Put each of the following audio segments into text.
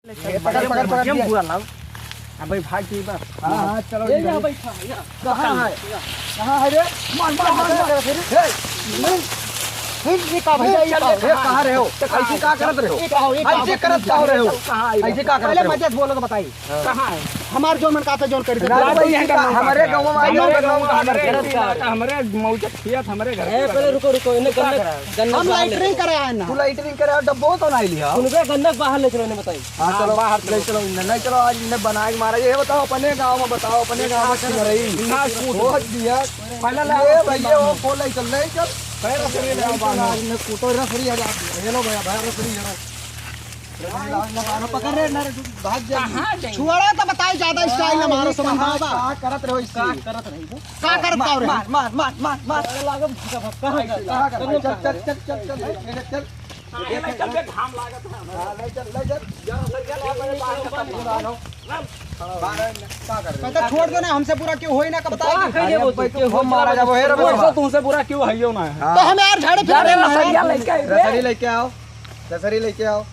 पकड़ पकड़ पकड़ क्यों बुरा लाओ। अब भाई भाग की बात। हां चलो ये यहां बैठा है। कहां है रे? मार मार मार फिर ये का भैया ये कहां रहे हो? ऐसे का करत रहे हो? ऐसे करत का रहे हो? ऐसे का करत? पहले मत बोलो तो बताइए कहां है हमार जोन मन का पे जोन कर दे। हमारे गांव में आइयो हमारे मौजा खेत हमारे घर। ए पहले रुको रुको इन्हें गन्ना हम लाइटरिंग करे आए ना। तू लाइटरिंग करे डब्बो तो नहीं लिया। उनके गन्ना बाहर ले चलो इन्हें बताइए। हां चलो बाहर ले चलो नहीं चलो आज इन्हें बना के मारा। ये बताओ अपने गांव में बताओ अपने गांव में क्या रही ना कूट दिया पहले ले भैया वो बोल ले चल नहीं चल पैर रसरी ले बाहर ने कूटो रसरी आ जाती है। लो भैया बाहर रसरी जरा पकड़ रे ना भाग जा छुआड़ा तो बताई ज्यादा स्टाइल ना मारो समझ बाबा का करत रहो इसका करत रही का करत का रे मार मार मार मार मार लागम भक्का चल चल चल चल चल चल ले चल के घाम लागत है। ले चल जरा सर गया मेरे पास खत्म हो बाहर का कर पता छोड़ दो ना हमसे पूरा क्यों होई ना का बताई कहिए बोल के हो मारा जब हे रे तुमसे पूरा क्यों हइयो ना तो हम यार झाड़े फिर रसरी लेके आओ रसरी लेके आओ।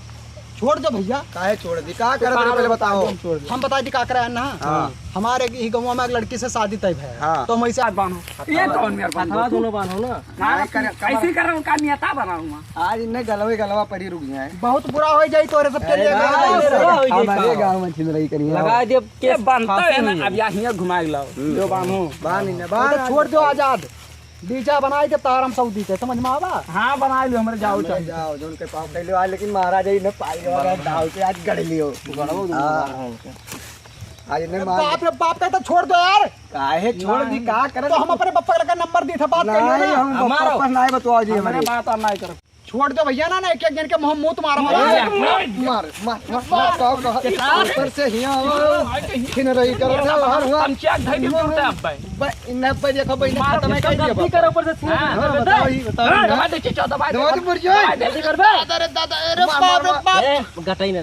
छोड़ दो भैया काहे छोड़ दी का कर दे पहले बताओ हम बता दी का कराया ना। हमारे ही गांव में एक लड़की से शादी तय है तो हम ऐसे बांधो ये कौन मेरे पास हवा दोनों बांधो ना कैसे करूं का नियता बनाऊंगा आज इन्हें गलवे गलवा पड़ी रुक जाए बहुत बुरा हो जाए तोरे सब के लिए हमारे गांव में छिन रही करिए लगा दे के बांधता है ना अब यहां घुमा के लाओ जो बांधो बांध छोड़ दो आजाद डीजा बनाई के तार हम सऊदी के समझ में आवा। हां बना लियो हमरे जाओ चल जाओ जोन के पाव कैलियो आज लेकिन महाराज जी ने पाई वाला दाव के आज गड़ लियो गड़बो आज ने बाप का तो छोड़ दो यार काहे छोड़ दी का करे तो हम अपने पप्पा का नंबर दी था बात कर लो हम हमारा पास नहीं बताओ जी हमारे बात और नहीं कर छोड़ दो भैया ना एक एक जन के मुंह तुम्हारा मार मार मार ऊपर से हिया खिन रही कर हर हुआ हम क्या धई बोलते अब इन पे देखो भाई खत्म कर दिया कर ऊपर से बताओ बताओ देखिए 14 बात मर जाए जल्दी कर बे अरे दादा अरे बाप रे बाप गटाई ना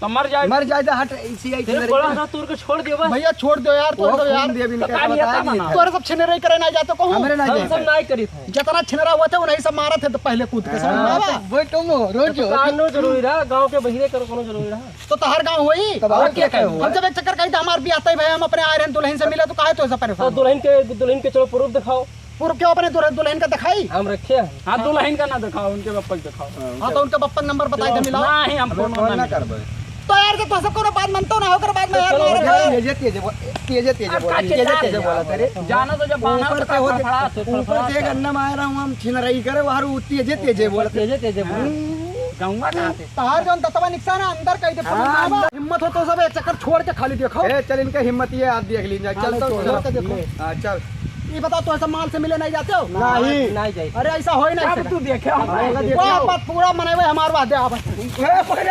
मर जाए तो हट इसी आई तेरे बोला ना तोर को छोड़ दियो बस भैया छोड़ दो यार छोड़ दो यार तोरे सब छिनरे करे ना जाते को हमरे ना हम सब नहीं करी थे जितना छिनरा हुआ था उन्हीं सब मारा थे तो पहले कूद के समझ वो तुम रोज कानो जरूरी रहा गांव के बहिरे करो कोनो जरूरी रहा तो तहर गांव होई तब और क्या कहो हम जब एक चक्कर कही था हमार भी आता है भाई हम अपने आ रहे हैं दुल्हन से मिले तो काहे तो ऐसा परेशान तो दुल्हन के चलो प्रूफ दिखाओ पूर्व क्यों अपने दुल्हन का दिखाई हम रखे हां दुल्हन का ना दिखाओ उनके बप्पा का दिखाओ हां तो उनके बप्पा नंबर बताई दे मिलाओ नहीं हम फोन ना कर दे तो यार के तो सब को बात मानतो ना होकर बाद में यार तेज बोला तेरे जाना तो जब बाना ऊपर से गन्ना मार रहा हूं हम छिन रही करे बाहर तेज बोला तेज गाऊंगा कहां से तार जोन ततवा निकसा ना अंदर कह दे हिम्मत हो तो सब एक चक्कर छोड़ के खाली देखो ए चल इनके हिम्मत ये आज देख लीजिए चल तो देखो हां चल ये बताओ तो ऐसा माल से मिले नहीं जाते हो नहीं जाए अरे ऐसा हो ही नहीं तू देखे बात पूरा मने हुए हमारे बात आप पकड़ पकड़